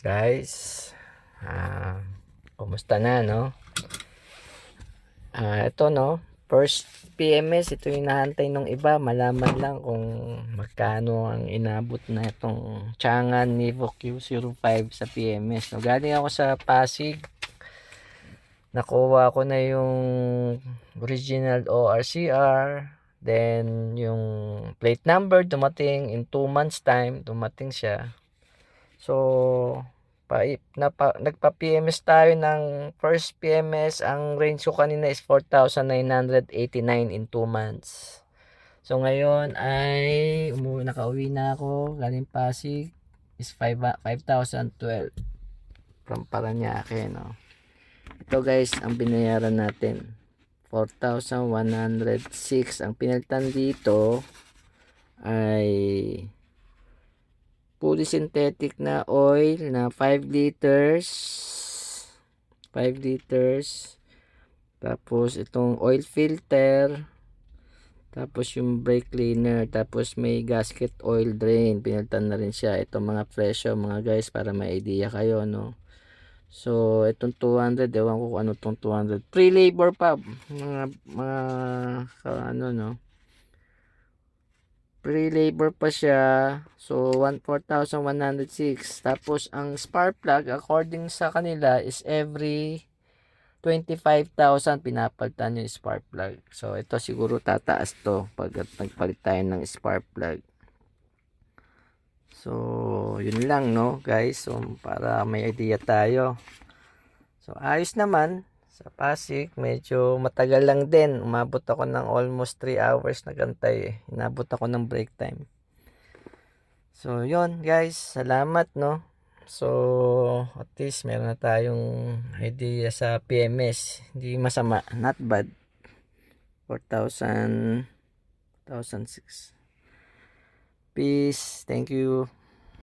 Guys, kumusta na, no? Ito, no? First PMS, ito yung nahantay nung iba. Malaman lang kung magkano ang inabot na itong Changan Nivo Q05 sa PMS. No? Galing ako sa Pasig. Nakuha ko na yung original ORCR. Then, yung plate number dumating in 2 months time. Dumating siya. So, nagpa-PMS tayo ng first PMS. Ang range ko kanina is 4,989 in 2 months. So, ngayon ay nakauwi na ako. Galing Pasig is 5,012 from Paranaque, no? Ito guys, ang binayaran natin. 4,106. Ang pinalitan dito ay fully synthetic na oil na 5 liters. 5 liters. Tapos itong oil filter. Tapos yung brake cleaner. Tapos may gasket oil drain. Pinalitan na rin siya. Itong mga presyo mga guys para may idea kayo, no. So itong 200, ewan ko kung ano itong 200. Pre-labor pa. Mga ano, no. Pre-labor pa siya. So 4,106. Tapos ang spark plug according sa kanila is every 25,000 pinapalitan yung spark plug. So ito siguro tataas to pag nagpalit tayo ng spark plug. So yun lang, no guys. So para may idea tayo. So ayos naman. Sa Pasig, medyo matagal lang din. Umabot ako ng almost 3 hours na gantay. Inabot ako ng break time. So, yun guys. Salamat, no? So, at least meron na tayong idea sa PMS. Hindi masama. Not bad. 4,000, 1,006. Peace. Thank you.